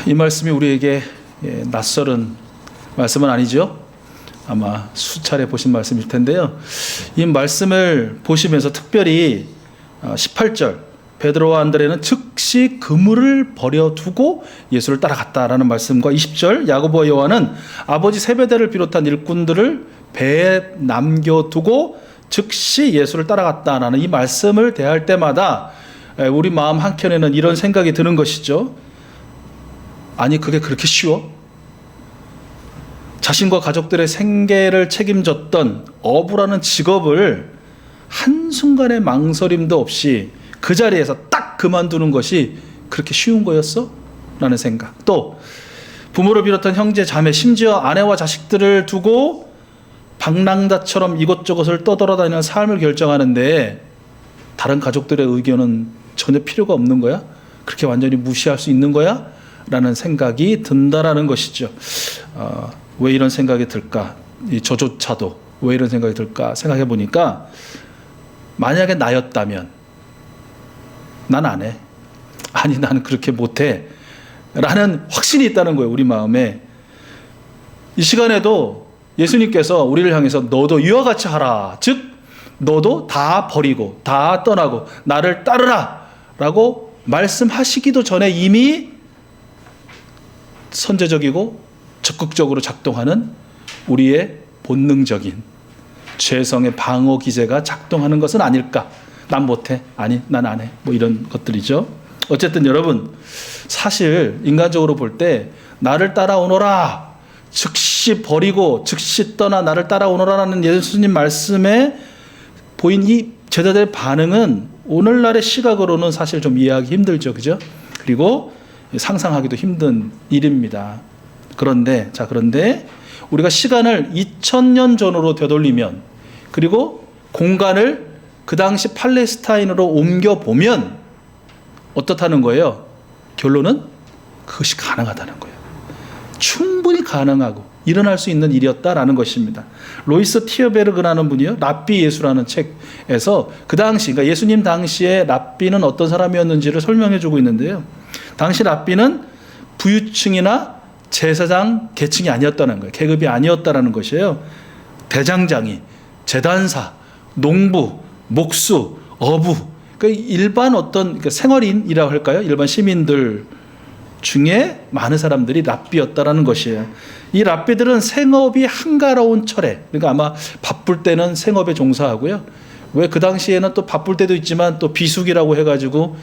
이 말씀이 우리에게 낯설은 말씀은 아니죠. 아마 수차례 보신 말씀일 텐데요. 이 말씀을 보시면서 특별히 18절 베드로와 안드레는 즉시 그물을 버려두고 예수를 따라갔다라는 말씀과 20절 야고보와 요한은 아버지 세베대를 비롯한 일꾼들을 배에 남겨두고 즉시 예수를 따라갔다라는 이 말씀을 대할 때마다 우리 마음 한켠에는 이런 생각이 드는 것이죠. 아니 그게 그렇게 쉬워? 자신과 가족들의 생계를 책임졌던 어부라는 직업을 한순간의 망설임도 없이 그 자리에서 딱 그만두는 것이 그렇게 쉬운 거였어? 라는 생각. 또 부모를 비롯한 형제, 자매, 심지어 아내와 자식들을 두고 방랑자처럼 이곳저곳을 떠돌아다니는 삶을 결정하는데 다른 가족들의 의견은 전혀 필요가 없는 거야? 그렇게 완전히 무시할 수 있는 거야? 라는 생각이 든다라는 것이죠. 왜 이런 생각이 들까? 저조차도 왜 이런 생각이 들까 생각해 보니까 만약에 나였다면 난 안 해. 아니 나는 그렇게 못해. 라는 확신이 있다는 거예요. 우리 마음에. 이 시간에도 예수님께서 우리를 향해서 너도 이와 같이 하라. 즉 너도 다 버리고 다 떠나고 나를 따르라 라고 말씀하시기도 전에 이미 선제적이고 적극적으로 작동하는 우리의 본능적인 죄성의 방어 기제가 작동하는 것은 아닐까. 난 못해. 아니 난 안 해. 뭐 이런 것들이죠. 어쨌든 여러분 사실 인간적으로 볼 때 나를 따라오너라 즉시 버리고 즉시 떠나 나를 따라오너라는 예수님 말씀에 보인 이 제자들의 반응은 오늘날의 시각으로는 사실 좀 이해하기 힘들죠. 그죠? 그리고 상상하기도 힘든 일입니다. 그런데 우리가 시간을 2000년 전으로 되돌리면 그리고 공간을 그 당시 팔레스타인으로 옮겨보면 어떻다는 거예요? 결론은 그것이 가능하다는 거예요. 충분히 가능하고 일어날 수 있는 일이었다라는 것입니다. 로이스 티어베르그라는 분이요, 랍비 예수라는 책에서 그 당시, 그러니까 예수님 당시에 랍비는 어떤 사람이었는지를 설명해 주고 있는데요. 당시 랍비는 부유층이나 제사장 계층이 아니었다는 거예요. 계급이 아니었다라는 것이에요. 대장장이, 제단사, 농부, 목수, 어부, 그러니까 일반 그러니까 생활인이라고 할까요? 일반 시민들 중에 많은 사람들이 랍비였다라는 것이에요. 이 랍비들은 생업이 한가로운 철에, 그러니까 아마 바쁠 때는 생업에 종사하고요. 왜 그 당시에는 또 바쁠 때도 있지만 또 비수기라고 해가지고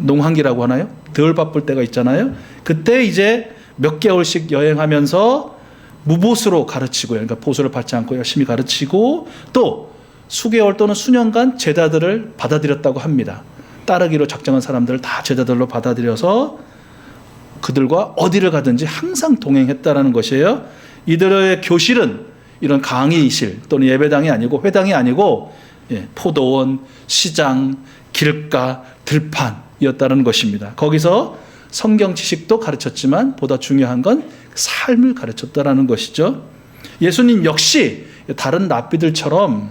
농한기라고 하나요? 덜 바쁠 때가 있잖아요. 그때 이제 몇 개월씩 여행하면서 무보수로 가르치고요. 그러니까 보수를 받지 않고 열심히 가르치고 또 수개월 또는 수년간 제자들을 받아들였다고 합니다. 따르기로 작정한 사람들을 다 제자들로 받아들여서 그들과 어디를 가든지 항상 동행했다라는 것이에요. 이들의 교실은 이런 강의실 또는 예배당이 아니고 회당이 아니고 포도원, 시장, 길가, 들판이었다는 것입니다. 거기서 성경 지식도 가르쳤지만 보다 중요한 건 삶을 가르쳤다라는 것이죠. 예수님 역시 다른 랍비들처럼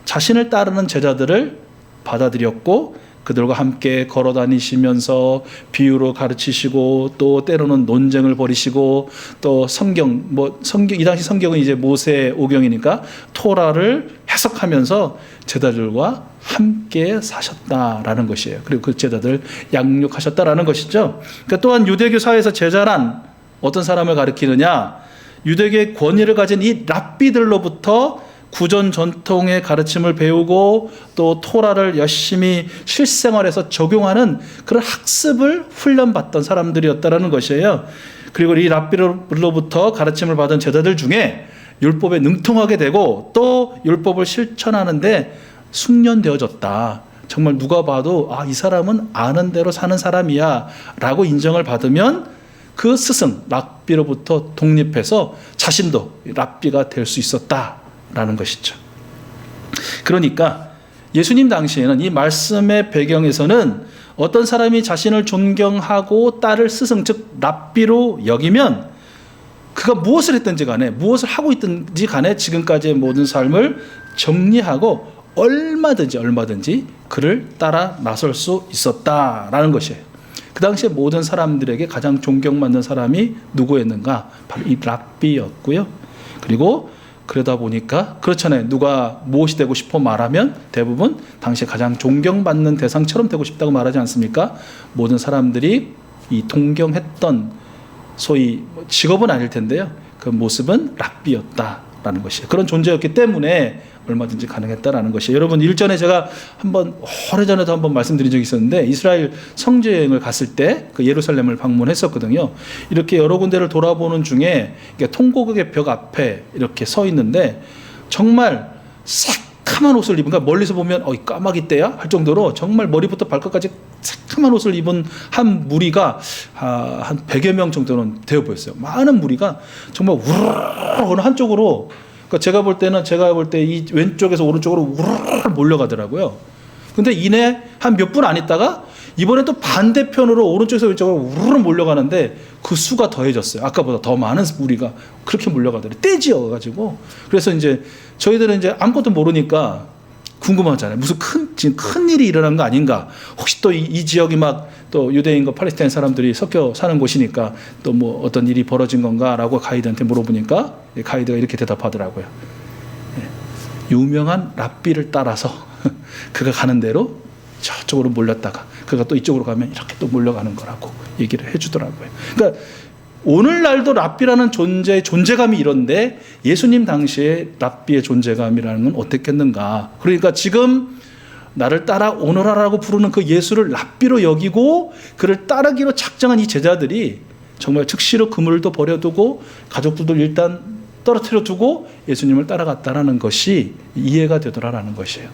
자신을 따르는 제자들을 받아들였고 그들과 함께 걸어 다니시면서 비유로 가르치시고 또 때로는 논쟁을 벌이시고 또 성경 이 당시 성경은 이제 모세 오경이니까 토라를 해석하면서 제자들과 함께 사셨다라는 것이에요. 그리고 그 제자들 양육하셨다라는 것이죠. 그러니까 또한 유대교 사회에서 제자란 어떤 사람을 가리키느냐? 유대교의 권위를 가진 이 랍비들로부터 구전 전통의 가르침을 배우고 또 토라를 열심히 실생활에서 적용하는 그런 학습을 훈련받던 사람들이었다라는 것이에요. 그리고 이 랍비로부터 가르침을 받은 제자들 중에 율법에 능통하게 되고 또 율법을 실천하는데 숙련되어졌다. 정말 누가 봐도 이 사람은 아는 대로 사는 사람이야 라고 인정을 받으면 그 스승 랍비로부터 독립해서 자신도 랍비가 될 수 있었다 라는 것이죠. 그러니까 예수님 당시에는 이 말씀의 배경에서는 어떤 사람이 자신을 존경하고 따를 스승 즉 랍비로 여기면 그가 무엇을 했든지 간에 무엇을 하고 있든지 간에 지금까지의 모든 삶을 정리하고 얼마든지 그를 따라 나설 수 있었다라는 것이에요. 그 당시에 모든 사람들에게 가장 존경받는 사람이 누구였는가? 바로 이 랍비였고요. 그리고 그러다 보니까 그렇잖아요. 누가 무엇이 되고 싶어 말하면 대부분 당시에 가장 존경받는 대상처럼 되고 싶다고 말하지 않습니까? 모든 사람들이 이 동경했던 소위 직업은 아닐 텐데요. 그 모습은 랍비였다라는 것이에요. 그런 존재였기 때문에 얼마든지 가능했다라는 것이에요. 여러분, 일전에 제가 한번 오래전에도 한번 말씀드린 적이 있었는데, 이스라엘 성지 여행을 갔을 때 그 예루살렘을 방문했었거든요. 이렇게 여러 군데를 돌아보는 중에 통곡의 벽 앞에 이렇게 서 있는데 정말 새카만 옷을 입은, 그러니까 멀리서 보면 까마귀 떼야 할 정도로 정말 머리부터 발끝까지 새카만 옷을 입은 한 무리가 한 100여 명 정도는 되어 보였어요. 많은 무리가 정말 우르르 어느 한쪽으로, 그러니까 제가 볼 때 이 왼쪽에서 오른쪽으로 우르르 몰려가더라고요. 근데 이내 한 몇 분 안 있다가 이번에 또 반대편으로 오른쪽에서 왼쪽으로 우르르 몰려가는데 그 수가 더해졌어요. 아까보다 더 많은 무리가 그렇게 몰려가더라고요. 떼지어가지고. 그래서 이제 저희들은 이제 아무것도 모르니까 궁금하잖아요. 무슨 큰 일이 일어난 거 아닌가? 혹시 또 이 지역이 막 또 유대인과 팔레스타인 사람들이 섞여 사는 곳이니까 또 뭐 어떤 일이 벌어진 건가라고 가이드한테 물어보니까 가이드가 이렇게 대답하더라고요. 유명한 랍비를 따라서 그가 가는 대로 저쪽으로 몰렸다가 그가 또 이쪽으로 가면 이렇게 또 몰려가는 거라고 얘기를 해주더라고요. 그러니까 오늘날도 랍비라는 존재의 존재감이 이런데 예수님 당시에 랍비의 존재감이라는 건 어땠겠는가. 그러니까 지금 나를 따라 오너라라고 부르는 그 예수를 랍비로 여기고 그를 따르기로 작정한 이 제자들이 정말 즉시로 그물도 버려두고 가족들도 일단 떨어뜨려 두고 예수님을 따라갔다라는 것이 이해가 되더라라는 것이에요.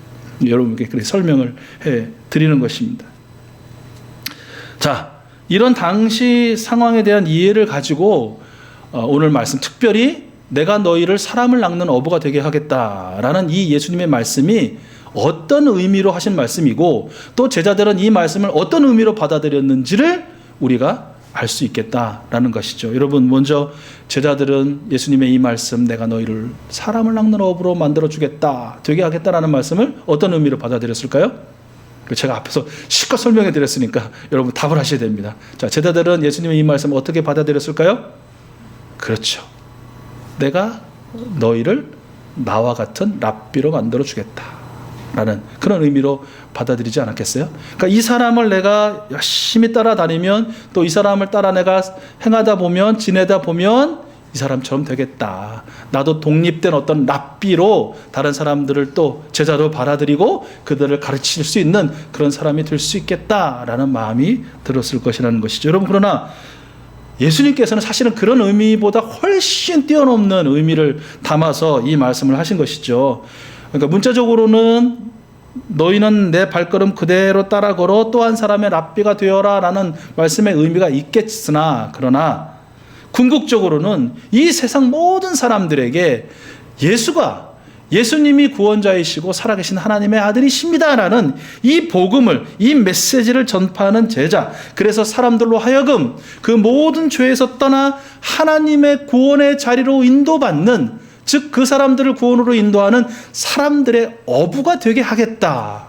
여러분께 그렇게 설명을 해 드리는 것입니다. 자, 이런 당시 상황에 대한 이해를 가지고 오늘 말씀, 특별히 내가 너희를 사람을 낚는 어부가 되게 하겠다라는 이 예수님의 말씀이 어떤 의미로 하신 말씀이고 또 제자들은 이 말씀을 어떤 의미로 받아들였는지를 우리가 알 수 있겠다라는 것이죠. 여러분, 먼저 제자들은 예수님의 이 말씀, 내가 너희를 사람을 낚는 어부로 만들어주겠다, 되게 하겠다라는 말씀을 어떤 의미로 받아들였을까요? 제가 앞에서 실컷 설명해 드렸으니까 여러분 답을 하셔야 됩니다. 자, 제자들은 예수님의 이 말씀을 어떻게 받아들였을까요? 그렇죠. 내가 너희를 나와 같은 랍비로 만들어주겠다 라는 그런 의미로 받아들이지 않았겠어요? 그러니까 이 사람을 내가 열심히 따라다니면 또 이 사람을 따라 내가 행하다 보면 지내다 보면 이 사람처럼 되겠다. 나도 독립된 어떤 랍비로 다른 사람들을 또 제자로 받아들이고 그들을 가르칠 수 있는 그런 사람이 될 수 있겠다라는 마음이 들었을 것이라는 것이죠. 여러분, 그러나 예수님께서는 사실은 그런 의미보다 훨씬 뛰어넘는 의미를 담아서 이 말씀을 하신 것이죠. 그러니까 문자적으로는 너희는 내 발걸음 그대로 따라 걸어 또 한 사람의 랍비가 되어라 라는 말씀의 의미가 있겠으나, 그러나 궁극적으로는 이 세상 모든 사람들에게 예수님이 구원자이시고 살아계신 하나님의 아들이십니다 라는 이 복음을, 이 메시지를 전파하는 제자, 그래서 사람들로 하여금 그 모든 죄에서 떠나 하나님의 구원의 자리로 인도받는, 즉 그 사람들을 구원으로 인도하는 사람들의 어부가 되게 하겠다.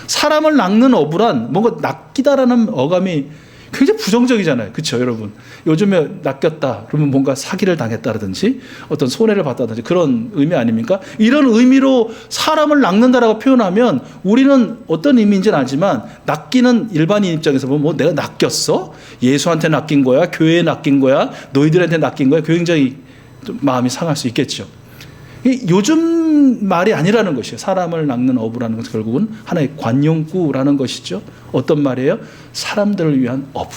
사람을 낚는 어부란 뭔가 낚이다라는 어감이 굉장히 부정적이잖아요. 그렇죠, 여러분? 요즘에 낚였다 그러면 뭔가 사기를 당했다라든지 어떤 손해를 봤다든지 그런 의미 아닙니까? 이런 의미로 사람을 낚는다라고 표현하면 우리는 어떤 의미인지는 알지만, 낚이는 일반인 입장에서 보면 뭐 내가 낚였어? 예수한테 낚인 거야? 교회에 낚인 거야? 너희들한테 낚인 거야? 굉장히 좀 마음이 상할 수 있겠죠. 요즘 말이 아니라는 것이에요. 사람을 낚는 어부라는 것은 결국은 하나의 관용구라는 것이죠. 어떤 말이에요? 사람들을 위한 어부.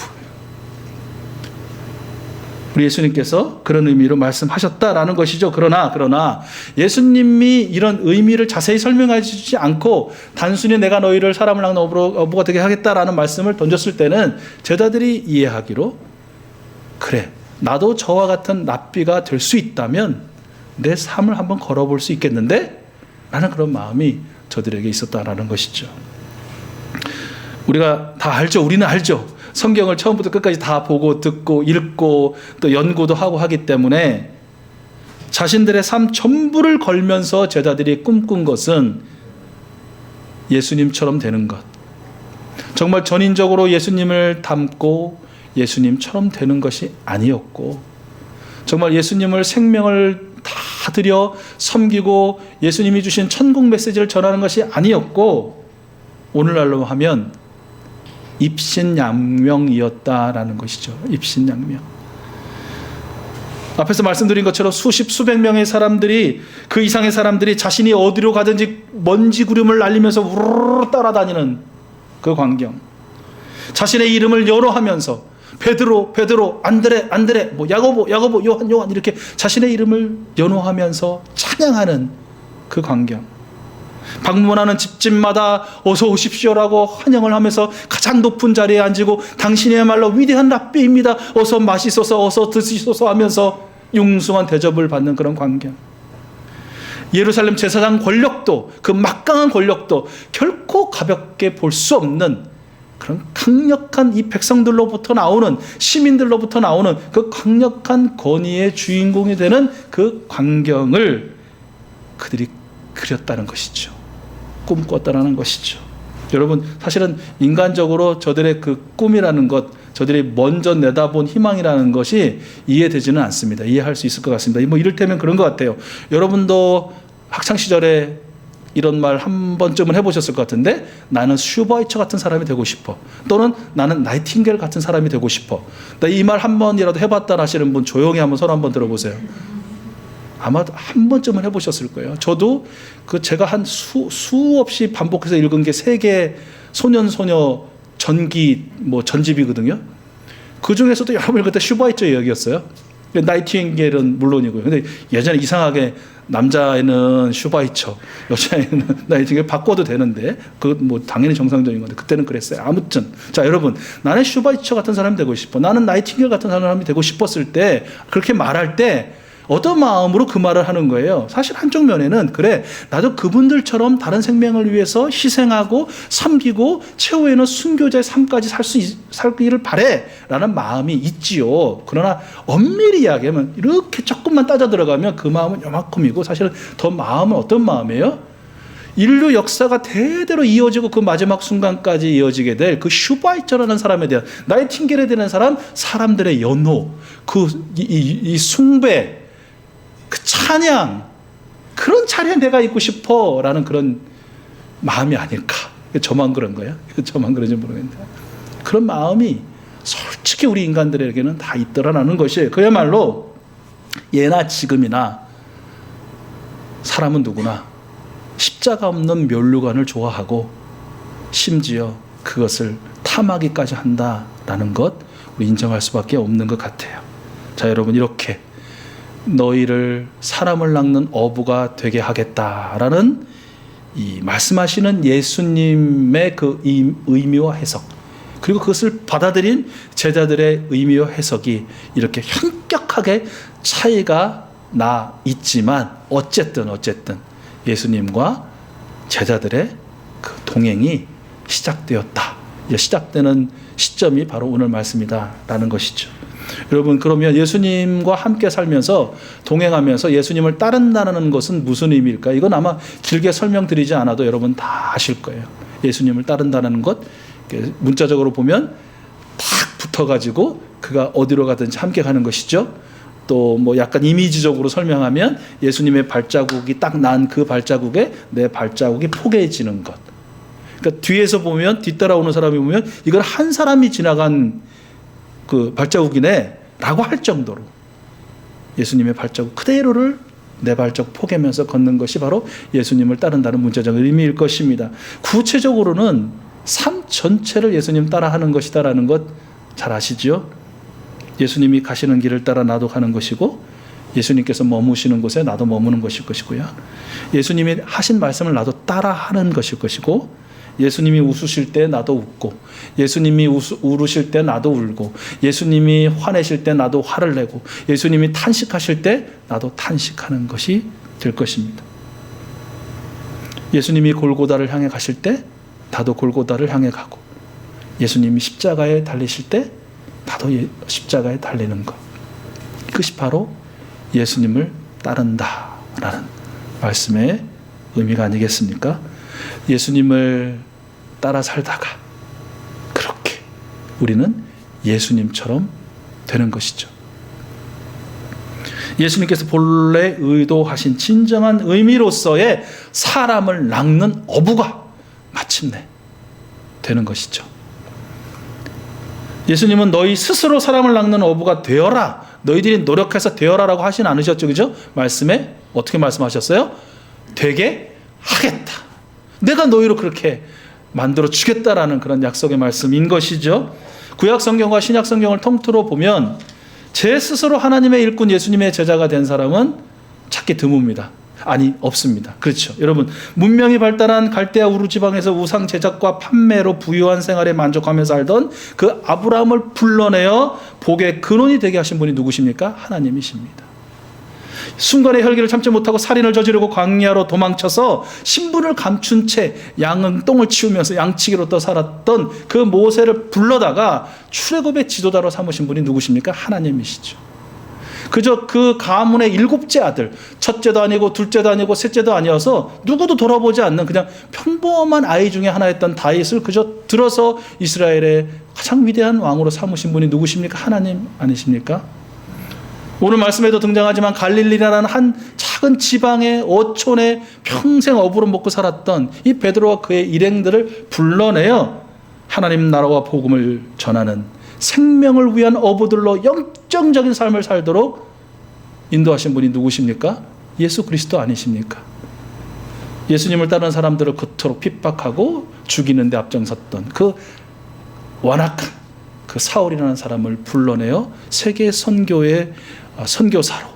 우리 예수님께서 그런 의미로 말씀하셨다라는 것이죠. 그러나 예수님이 이런 의미를 자세히 설명해 주지 않고 단순히 내가 너희를 사람을 낚는 어부가 되게 하겠다라는 말씀을 던졌을 때는 제자들이 이해하기로, 그래, 나도 저와 같은 랍비가 될 수 있다면 내 삶을 한번 걸어볼 수 있겠는데? 라는 그런 마음이 저들에게 있었다라는 것이죠. 우리가 다 알죠. 우리는 알죠. 성경을 처음부터 끝까지 다 보고 듣고 읽고 또 연구도 하고 하기 때문에 자신들의 삶 전부를 걸면서 제자들이 꿈꾼 것은 예수님처럼 되는 것, 정말 전인적으로 예수님을 닮고 예수님처럼 되는 것이 아니었고, 정말 예수님을 생명을 다 들여 섬기고 예수님이 주신 천국 메시지를 전하는 것이 아니었고, 오늘날로 하면 입신양명이었다라는 것이죠. 입신양명. 앞에서 말씀드린 것처럼 수십 수백 명의 사람들이, 그 이상의 사람들이 자신이 어디로 가든지 먼지 구름을 날리면서 우르르 따라다니는 그 광경, 자신의 이름을 연호하면서 베드로 베드로, 안드레 안드레, 뭐 야고보 야고보, 요한 요한, 이렇게 자신의 이름을 연호하면서 찬양하는 그 광경, 방문하는 집집마다 어서 오십시오라고 환영을 하면서 가장 높은 자리에 앉고 당신이야말로 위대한 랍비입니다, 어서 마시소서, 어서 드시소서 하면서 융숭한 대접을 받는 그런 광경. 예루살렘 제사장 권력도, 그 막강한 권력도 결코 가볍게 볼 수 없는 그런 강력한 이 백성들로부터 나오는, 시민들로부터 나오는 그 강력한 권위의 주인공이 되는 그 광경을 그들이 그렸다는 것이죠. 꿈꿨다라는 것이죠. 여러분, 사실은 인간적으로 저들의 그 꿈이라는 것, 저들이 먼저 내다본 희망이라는 것이 이해되지는 않습니다. 이해할 수 있을 것 같습니다. 뭐 이를테면 그런 것 같아요. 여러분도 학창시절에 이런 말 한 번쯤은 해보셨을 것 같은데, 나는 슈바이처 같은 사람이 되고 싶어, 또는 나는 나이팅게일 같은 사람이 되고 싶어. 이 말 한 번이라도 해봤다 하시는 분 조용히 한번 손 한번 들어보세요. 아마 한 번쯤은 해보셨을 거예요. 저도 제가 한 수없이 반복해서 읽은 게 세계 소년소녀 전기 전집이거든요. 그 중에서도 여러분 그때 슈바이처 이야기였어요. 나이팅게일은 물론이고요. 근데 예전에 이상하게 남자애는 슈바이처, 여자애는 나이팅게일 바꿔도 되는데, 당연히 정상적인 건데 그때는 그랬어요. 아무튼 자, 여러분, 나는 슈바이처 같은 사람이 되고 싶어, 나는 나이팅게일 같은 사람이 되고 싶었을 때, 그렇게 말할 때 어떤 마음으로 그 말을 하는 거예요? 사실 한쪽 면에는, 그래, 나도 그분들처럼 다른 생명을 위해서 희생하고 섬기고 최후에는 순교자의 삶까지 살기를 바래 라는 마음이 있지요. 그러나 엄밀히 이야기하면, 이렇게 조금만 따져 들어가면 그 마음은 요만큼이고, 사실 더 마음은 어떤 마음이에요? 인류 역사가 대대로 이어지고 그 마지막 순간까지 이어지게 될 그 슈바이처라는 사람에 대한, 나이팅게일에 대한 사람들의 연호, 이 숭배, 그 찬양, 그런 자리에 내가 있고 싶어 라는 그런 마음이 아닐까. 저만 그런 거예요? 저만 그런지 모르겠는데, 그런 마음이 솔직히 우리 인간들에게는 다 있더라라는 것이, 그야말로 예나 지금이나 사람은 누구나 십자가 없는 면류관을 좋아하고 심지어 그것을 탐하기까지 한다라는 것, 우리 인정할 수밖에 없는 것 같아요. 자, 여러분, 이렇게 너희를 사람을 낚는 어부가 되게 하겠다라는 이 말씀하시는 예수님의 그 의미와 해석, 그리고 그것을 받아들인 제자들의 의미와 해석이 이렇게 현격하게 차이가 나 있지만, 어쨌든 예수님과 제자들의 그 동행이 시작되었다. 시작되는 시점이 바로 오늘 말씀이다라는 것이죠. 여러분, 그러면 예수님과 함께 살면서, 동행하면서 예수님을 따른다는 것은 무슨 의미일까? 이건 아마 길게 설명드리지 않아도 여러분 다 아실 거예요. 예수님을 따른다는 것, 문자적으로 보면 딱 붙어가지고 그가 어디로 가든지 함께 가는 것이죠. 또 약간 이미지적으로 설명하면 예수님의 발자국이 딱 난 그 발자국에 내 발자국이 포개지는 것. 그러니까 뒤에서 보면, 뒤따라오는 사람이 보면 이건 한 사람이 지나간 그 발자국이네 라고 할 정도로 예수님의 발자국 그대로를 내 발자국 포개면서 걷는 것이 바로 예수님을 따른다는 문자적 의미일 것입니다. 구체적으로는 삶 전체를 예수님 따라하는 것이다라는 것 잘 아시죠? 예수님이 가시는 길을 따라 나도 가는 것이고, 예수님께서 머무시는 곳에 나도 머무는 것일 것이고요, 예수님이 하신 말씀을 나도 따라하는 것일 것이고, 예수님이 웃으실 때 나도 웃고, 예수님이 울으실 때 나도 울고, 예수님이 화내실 때 나도 화를 내고, 예수님이 탄식하실 때 나도 탄식하는 것이 될 것입니다. 예수님이 골고다를 향해 가실 때 나도 골고다를 향해 가고, 예수님이 십자가에 달리실 때 나도 십자가에 달리는 것, 그것이 바로 예수님을 따른다라는 말씀의 의미가 아니겠습니까? 예수님을 따라 살다가 우리는 예수님처럼 되는 것이죠. 예수님께서 본래 의도하신 진정한 의미로서의 사람을 낚는 어부가 마침내 되는 것이죠. 예수님은 너희 스스로 사람을 낚는 어부가 되어라, 너희들이 노력해서 되어라라고 하진 않으셨죠. 그죠? 말씀에 어떻게 말씀하셨어요? 되게 하겠다. 내가 너희로 그렇게 만들어 주겠다라는 그런 약속의 말씀인 것이죠. 구약 성경과 신약 성경을 통틀어 보면 제 스스로 하나님의 일꾼 예수님의 제자가 된 사람은 찾기 드뭅니다. 아니, 없습니다. 그렇죠. 여러분, 문명이 발달한 갈대아 우루 지방에서 우상 제작과 판매로 부유한 생활에 만족하며 살던 그 아브라함을 불러내어 복의 근원이 되게 하신 분이 누구십니까? 하나님이십니다. 순간의 혈기를 참지 못하고 살인을 저지르고 광야로 도망쳐서 신분을 감춘 채 양은 똥을 치우면서 양치기로 또 살았던 그 모세를 불러다가 출애굽의 지도자로 삼으신 분이 누구십니까? 하나님이시죠. 그저 그 가문의 7째 아들, 첫째도 아니고 둘째도 아니고 셋째도 아니어서 누구도 돌아보지 않는 그냥 평범한 아이 중에 하나였던 다윗을 그저 들어서 이스라엘의 가장 위대한 왕으로 삼으신 분이 누구십니까? 하나님 아니십니까? 오늘 말씀에도 등장하지만 갈릴리라는 한 작은 지방의 어촌에 평생 어부로 먹고 살았던 이 베드로와 그의 일행들을 불러내어 하나님 나라와 복음을 전하는 생명을 위한 어부들로 영적인 삶을 살도록 인도하신 분이 누구십니까? 예수 그리스도 아니십니까? 예수님을 따르는 사람들을 그토록 핍박하고 죽이는 데 앞장섰던 그 완악한 그 사울이라는 사람을 불러내어 세계 선교의 선교사로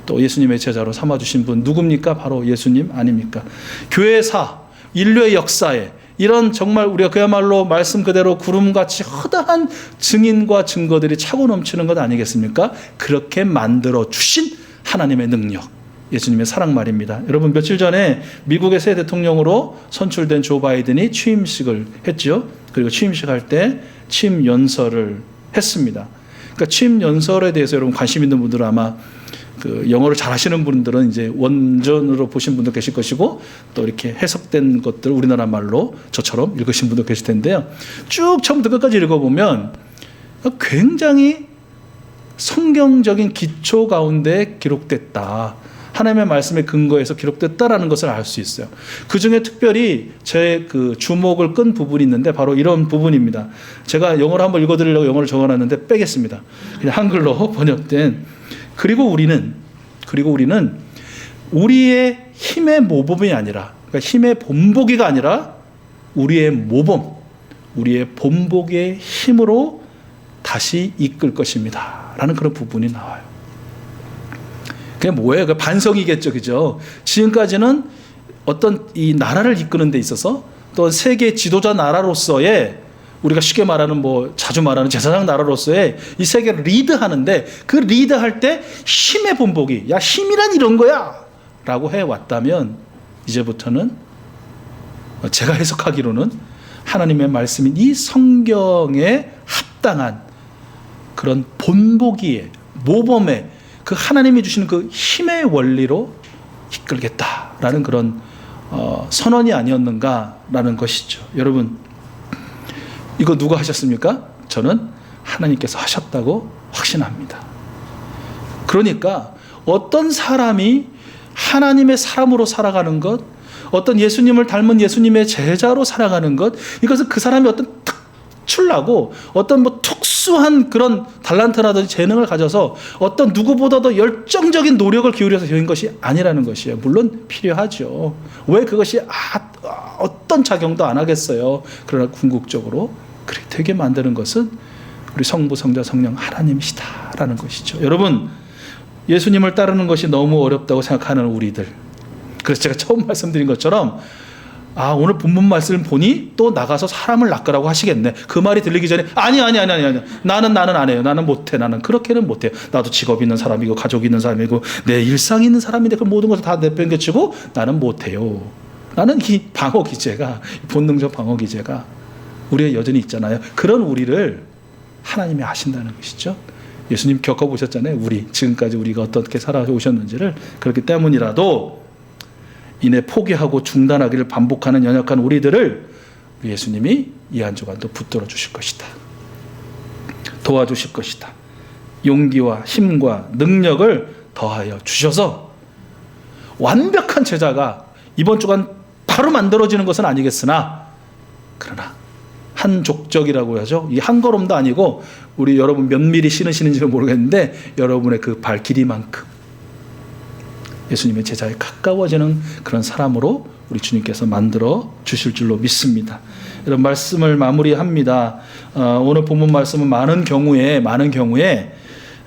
또 예수님의 제자로 삼아주신 분 누굽니까? 바로 예수님 아닙니까? 교회사, 인류의 역사에 이런 정말 우리가 그야말로 말씀 그대로 구름같이 허다한 증인과 증거들이 차고 넘치는 것 아니겠습니까? 그렇게 만들어 주신 하나님의 능력, 예수님의 사랑 말입니다. 여러분, 며칠 전에 미국의 새 대통령으로 선출된 조 바이든이 취임식을 했죠. 그리고 취임식 할 때 취임 연설을 했습니다. 그러니까 취임 연설에 대해서 여러분 관심 있는 분들은 아마 그 영어를 잘 하시는 분들은 이제 원전으로 보신 분도 계실 것이고 또 이렇게 해석된 것들 우리나라 말로 저처럼 읽으신 분도 계실 텐데요. 쭉 처음부터 끝까지 읽어보면 굉장히 성경적인 기초 가운데 기록됐다. 하나님의 말씀에 근거해서 기록됐다라는 것을 알 수 있어요. 그 중에 특별히 제 그 주목을 끈 부분이 있는데 바로 이런 부분입니다. 제가 영어로 한번 읽어드리려고 영어를 적어놨는데 빼겠습니다. 그냥 한글로 번역된 그리고 우리는 우리의 힘의 모범이 아니라 그러니까 힘의 본보기가 아니라 우리의 모범, 우리의 본보기의 힘으로 다시 이끌 것입니다. 라는 그런 부분이 나와요. 그게 뭐예요? 그 반성이겠죠. 그죠? 지금까지는 어떤 이 나라를 이끄는 데 있어서 또 세계 지도자 나라로서의 우리가 쉽게 말하는 뭐 자주 말하는 제사장 나라로서의 이 세계를 리드하는데 그 리드할 때 힘의 본보기, 야 힘이란 이런 거야 라고 해왔다면 이제부터는 제가 해석하기로는 하나님의 말씀인 이 성경에 합당한 그런 본보기의 모범의 그 하나님이 주시는 그 힘의 원리로 이끌겠다라는 그런 선언이 아니었는가라는 것이죠. 여러분, 이거 누가 하셨습니까? 저는 하나님께서 하셨다고 확신합니다. 그러니까 어떤 사람이 하나님의 사람으로 살아가는 것, 어떤 예수님을 닮은 예수님의 제자로 살아가는 것, 이것은 그 사람이 어떤 특출나고 어떤 뭐 특수한 그런 달란트라든지 재능을 가져서 어떤 누구보다도 열정적인 노력을 기울여서 되는 것이 아니라는 것이에요. 물론 필요하죠. 왜 그것이 어떤 작용도 안 하겠어요. 그러나 궁극적으로 그렇게 되게 만드는 것은 우리 성부, 성자, 성령 하나님이시다라는 것이죠. 여러분, 예수님을 따르는 것이 너무 어렵다고 생각하는 우리들, 그래서 제가 처음 말씀드린 것처럼 오늘 본문 말씀을 보니 또 나가서 사람을 낚으라고 하시겠네. 그 말이 들리기 전에 아니. 나는 안 해요. 나는 못해. 나는 그렇게는 못해요. 나도 직업 있는 사람이고 가족 있는 사람이고 내 일상 있는 사람인데 그 모든 것을 다 내팽개치고 나는 못해요. 나는 이 방어 기제가, 본능적 방어 기제가 우리의 여전히 있잖아요. 그런 우리를 하나님이 아신다는 것이죠. 예수님 겪어보셨잖아요. 지금까지 우리가 어떻게 살아오셨는지를. 그렇기 때문이라도 이내 포기하고 중단하기를 반복하는 연약한 우리들을 예수님이 이 한 주간도 붙들어 주실 것이다. 도와주실 것이다. 용기와 힘과 능력을 더하여 주셔서 완벽한 제자가 이번 주간 바로 만들어지는 것은 아니겠으나, 그러나 한 족적이라고 하죠. 이 한 걸음도 아니고 우리 여러분 몇 미리 신으시는지는 모르겠는데 여러분의 그 발길이만큼 예수님의 제자에 가까워지는 그런 사람으로 우리 주님께서 만들어 주실 줄로 믿습니다. 이런 말씀을 마무리합니다. 오늘 본문 말씀은 많은 경우에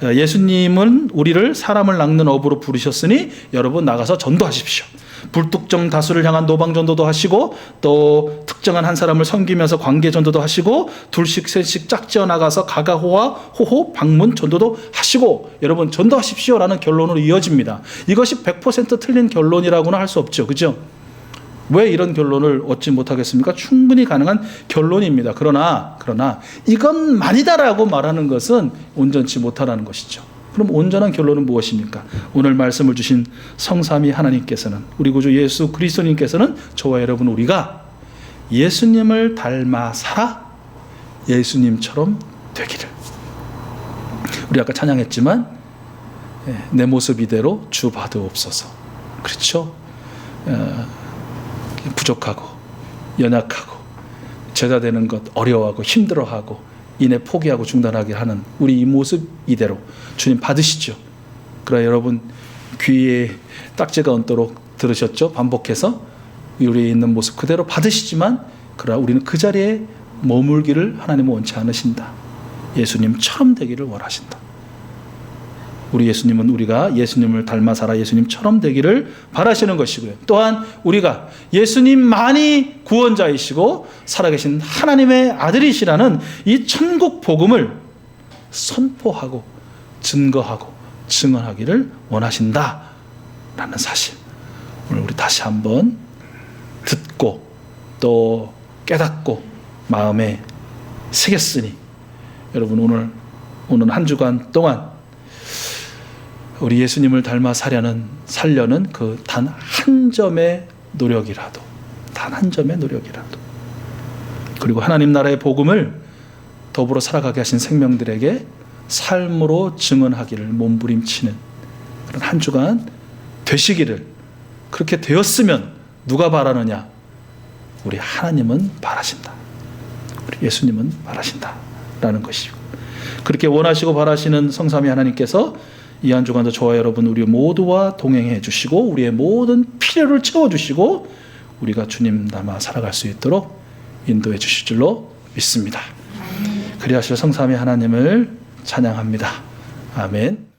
예수님은 우리를 사람을 낚는 어부로 부르셨으니 여러분 나가서 전도하십시오. 불특정 다수를 향한 노방전도도 하시고, 또 특정한 한 사람을 섬기면서 관계전도도 하시고, 둘씩 셋씩 짝지어 나가서 가가호와 호호 방문 전도도 하시고, 여러분 전도하십시오라는 결론으로 이어집니다. 이것이 100% 틀린 결론이라고는 할 수 없죠. 그죠? 왜 이런 결론을 얻지 못하겠습니까? 충분히 가능한 결론입니다. 그러나 이건 아니다라고 말하는 것은 온전치 못하다는 것이죠. 그럼 온전한 결론은 무엇입니까? 오늘 말씀을 주신 성삼위 하나님께서는, 우리 구주 예수 그리스도님께서는 저와 여러분 우리가 예수님을 닮아 살아 예수님처럼 되기를. 우리 아까 찬양했지만 내 모습 이대로 주 받으옵소서. 그렇죠? 부족하고 연약하고 제자 되는 것 어려워하고 힘들어하고 이내 포기하고 중단하게 하는 우리 이 모습 이대로 주님 받으시죠. 그러나 여러분 귀에 딱지가 얹도록 들으셨죠? 반복해서 우리에 있는 모습 그대로 받으시지만, 그러나 우리는 그 자리에 머물기를 하나님은 원치 않으신다. 예수님처럼 되기를 원하신다. 우리 예수님은 우리가 예수님을 닮아 살아 예수님처럼 되기를 바라시는 것이고요. 또한 우리가 예수님만이 구원자이시고 살아계신 하나님의 아들이시라는 이 천국 복음을 선포하고 증거하고 증언하기를 원하신다라는 사실, 오늘 우리 다시 한번 듣고 또 깨닫고 마음에 새겼으니, 여러분 오늘 한 주간 동안 우리 예수님을 닮아 살려는 그 단 한 점의 노력이라도, 그리고 하나님 나라의 복음을 더불어 살아가게 하신 생명들에게 삶으로 증언하기를 몸부림치는 그런 한 주간 되시기를. 그렇게 되었으면 누가 바라느냐? 우리 하나님은 바라신다. 우리 예수님은 바라신다라는 것이고, 그렇게 원하시고 바라시는 성삼위 하나님께서 이 한 주간도 저와 여러분 우리 모두와 동행해 주시고 우리의 모든 필요를 채워주시고 우리가 주님 닮아 살아갈 수 있도록 인도해 주실 줄로 믿습니다. 그리하실 성삼위 하나님을 찬양합니다. 아멘.